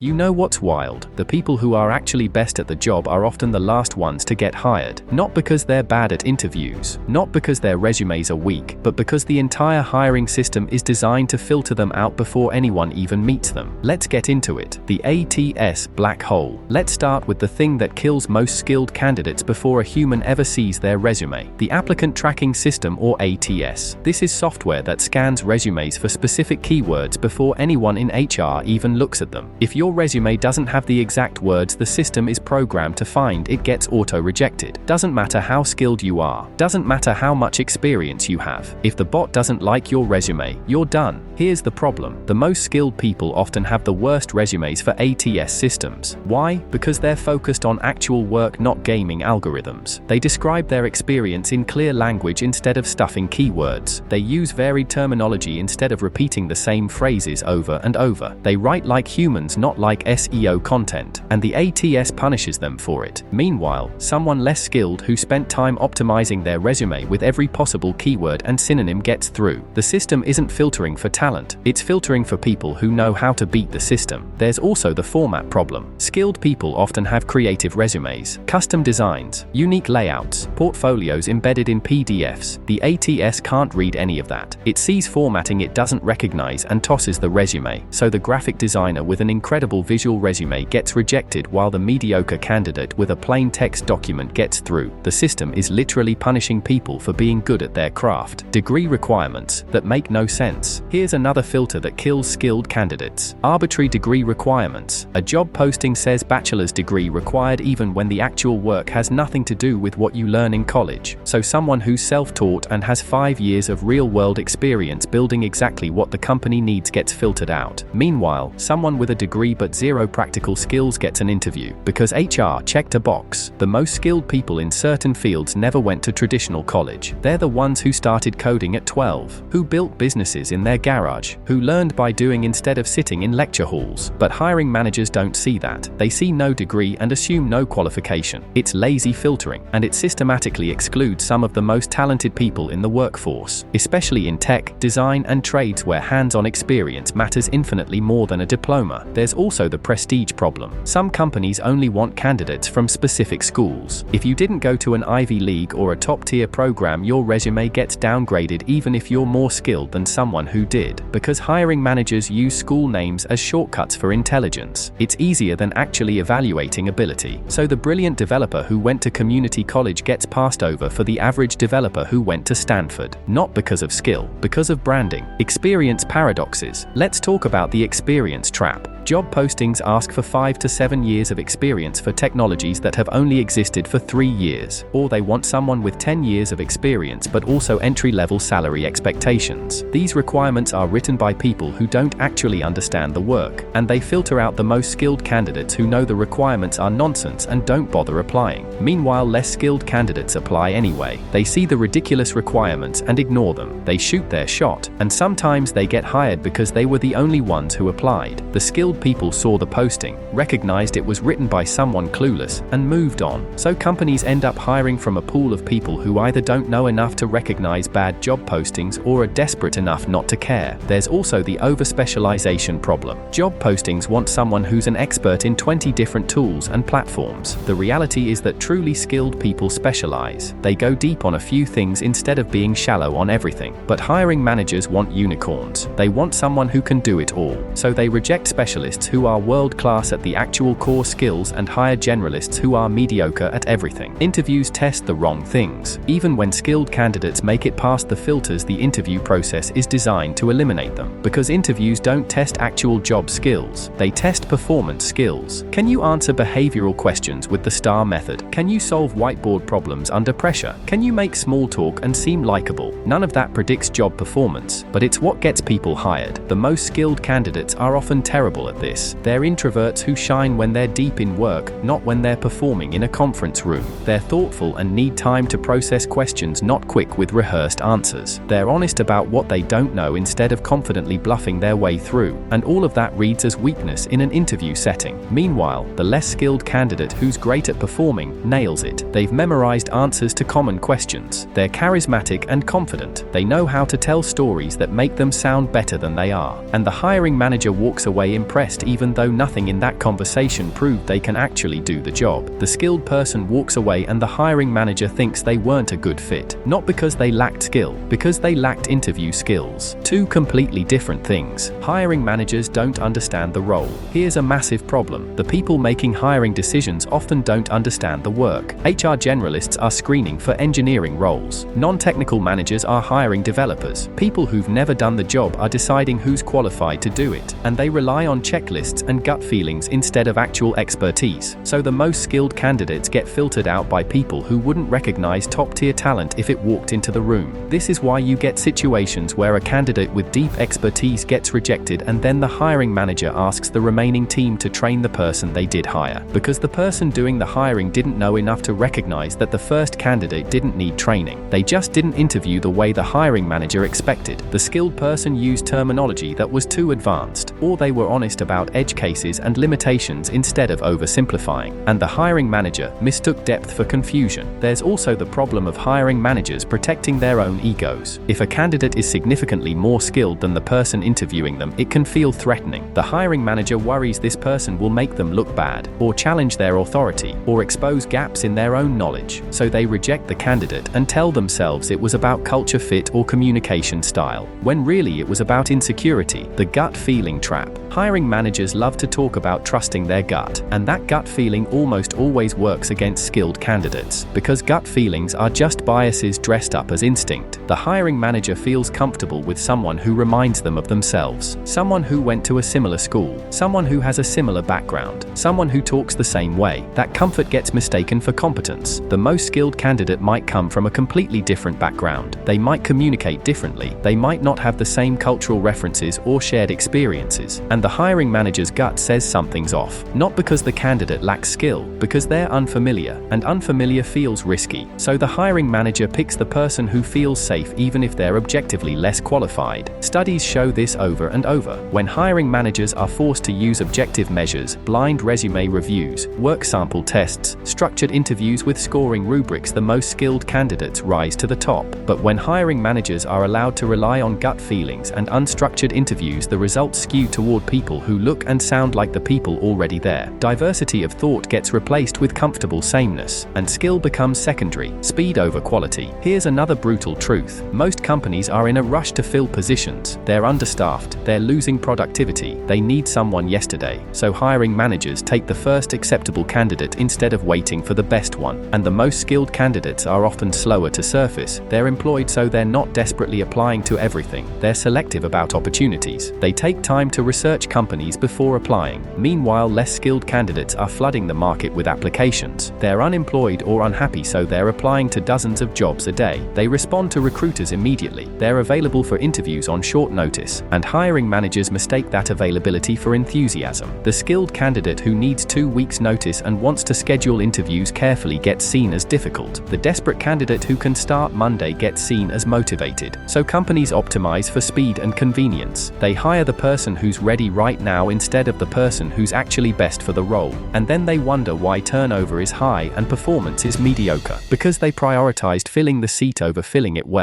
You know what's wild? The people who are actually best at the job are often the last ones to get hired. Not because they're bad at interviews, not because their resumes are weak, but because the entire hiring system is designed to filter them out before anyone even meets them. Let's get into it. The ATS black hole. Let's start with the thing that kills most skilled candidates before a human ever sees their resume. The Applicant Tracking System, or ATS. This is software that scans resumes for specific keywords before anyone in HR even looks at them. If your resume doesn't have the exact words the system is programmed to find, it gets auto-rejected. Doesn't matter how skilled you are. Doesn't matter how much experience you have. If the bot doesn't like your resume, you're done. Here's the problem. The most skilled people often have the worst resumes for ATS systems. Why? Because they're focused on actual work, not gaming algorithms. They describe their experience in clear language instead of stuffing keywords. They use varied terminology instead of repeating the same phrases over and over. They write like humans, not like SEO content, and the ATS punishes them for it. Meanwhile, someone less skilled who spent time optimizing their resume with every possible keyword and synonym gets through. The system isn't filtering for talent, it's filtering for people who know how to beat the system. There's also the format problem. Skilled people often have creative resumes, custom designs, unique layouts, portfolios embedded in PDFs. The ATS can't read any of that. It sees formatting it doesn't recognize and tosses the resume, so the graphic designer with an incredible visual resume gets rejected while the mediocre candidate with a plain text document gets through. The system is literally punishing people for being good at their craft. Degree requirements that make no sense. Here's another filter that kills skilled candidates. Arbitrary degree requirements. A job posting says bachelor's degree required even when the actual work has nothing to do with what you learn in college. So someone who's self-taught and has 5 years of real-world experience building exactly what the company needs gets filtered out. Meanwhile, someone with a degree but zero practical skills gets an interview because HR checked a box. The most skilled people in certain fields never went to traditional college. They're the ones who started coding at 12, who built businesses in their garage, who learned by doing instead of sitting in lecture halls. But hiring managers don't see that. They see no degree and assume no qualification. It's lazy filtering, and it systematically excludes some of the most talented people in the workforce, especially in tech, design, and trades where hands-on experience matters infinitely more than a diploma. There's also the prestige problem. Some companies only want candidates from specific schools. If you didn't go to an Ivy League or a top-tier program, your resume gets downgraded even if you're more skilled than someone who did, because hiring managers use school names as shortcuts for intelligence. It's easier than actually evaluating ability. So the brilliant developer who went to community college gets passed over for the average developer who went to Stanford. Not because of skill, because of branding. Experience paradoxes. Let's talk about the experience trap. Job postings ask for 5 to 7 years of experience for technologies that have only existed for 3 years, or they want someone with 10 years of experience but also entry-level salary expectations. These requirements are written by people who don't actually understand the work, and they filter out the most skilled candidates who know the requirements are nonsense and don't bother applying. Meanwhile, less skilled candidates apply anyway. They see the ridiculous requirements and ignore them. They shoot their shot, and sometimes they get hired because they were the only ones who applied. The skilled people saw the posting, recognized it was written by someone clueless, and moved on. So companies end up hiring from a pool of people who either don't know enough to recognize bad job postings or are desperate enough not to care. There's also the over-specialization problem. Job postings want someone who's an expert in 20 different tools and platforms. The reality is that truly skilled people specialize. They go deep on a few things instead of being shallow on everything. But hiring managers want unicorns. They want someone who can do it all. So they reject specialists who are world-class at the actual core skills and hire generalists who are mediocre at everything. Interviews test the wrong things. Even when skilled candidates make it past the filters, the interview process is designed to eliminate them. Because interviews don't test actual job skills, they test performance skills. Can you answer behavioral questions with the STAR method? Can you solve whiteboard problems under pressure? Can you make small talk and seem likable? None of that predicts job performance, but it's what gets people hired. The most skilled candidates are often terrible at this. They're introverts who shine when they're deep in work, not when they're performing in a conference room. They're thoughtful and need time to process questions, not quick with rehearsed answers. They're honest about what they don't know instead of confidently bluffing their way through, and all of that reads as weakness in an interview setting. Meanwhile, the less skilled candidate who's great at performing nails it. They've memorized answers to common questions. They're charismatic and confident. They know how to tell stories that make them sound better than they are. And the hiring manager walks away impressed impressed even though nothing in that conversation proved they can actually do the job. The skilled person walks away and the hiring manager thinks they weren't a good fit. Not because they lacked skill, because they lacked interview skills. Two completely different things. Hiring managers don't understand the role. Here's a massive problem. The people making hiring decisions often don't understand the work. HR generalists are screening for engineering roles. Non-technical managers are hiring developers. People who've never done the job are deciding who's qualified to do it, and they rely on checklists and gut feelings instead of actual expertise. So the most skilled candidates get filtered out by people who wouldn't recognize top-tier talent if it walked into the room. This is why you get situations where a candidate with deep expertise gets rejected and then the hiring manager asks the remaining team to train the person they did hire, because the person doing the hiring didn't know enough to recognize that the first candidate didn't need training. They just didn't interview the way the hiring manager expected. The skilled person used terminology that was too advanced, or they were honest about edge cases and limitations instead of oversimplifying, and the hiring manager mistook depth for confusion. There's also the problem of hiring managers protecting their own egos. If a candidate is significantly more skilled than the person interviewing them, it can feel threatening. The hiring manager worries this person will make them look bad, or challenge their authority, or expose gaps in their own knowledge. So they reject the candidate and tell themselves it was about culture fit or communication style, when really it was about insecurity. The gut feeling trap. Hiring managers love to talk about trusting their gut, and that gut feeling almost always works against skilled candidates, because gut feelings are just biases dressed up as instinct. The hiring manager feels comfortable with someone who reminds them of themselves, someone who went to a similar school, someone who has a similar background, someone who talks the same way. That comfort gets mistaken for competence. The most skilled candidate might come from a completely different background. They might communicate differently. They might not have the same cultural references or shared experiences, and the hiring manager's gut says something's off. Not because the candidate lacks skill, because they're unfamiliar, and unfamiliar feels risky. So the hiring manager picks the person who feels safe even if they're objectively less qualified. Studies show this over and over. When hiring managers are forced to use objective measures, blind resume reviews, work sample tests, structured interviews with scoring rubrics, the most skilled candidates rise to the top. But when hiring managers are allowed to rely on gut feelings and unstructured interviews, the results skew toward people who look and sound like the people already there. Diversity of thought gets replaced with comfortable sameness, and skill becomes secondary. Speed over quality. Here's another brutal truth. Most companies are in a rush to fill positions. They're understaffed, they're losing productivity, they need someone yesterday. So hiring managers take the first acceptable candidate instead of waiting for the best one. And the most skilled candidates are often slower to surface. They're employed so they're not desperately applying to everything. They're selective about opportunities. They take time to research companies before applying. Meanwhile, less skilled candidates are flooding the market with applications. They're unemployed or unhappy, so they're applying to dozens of jobs a day. They respond to recruiters immediately. They're available for interviews on short notice, and hiring managers mistake that availability for enthusiasm. The skilled candidate who needs 2 weeks' notice and wants to schedule interviews carefully gets seen as difficult. The desperate candidate who can start Monday gets seen as motivated. So companies optimize for speed and convenience. They hire the person who's ready right now instead of the person who's actually best for the role. And then they wonder why turnover is high and performance is mediocre, because they prioritized filling the seat over filling it well.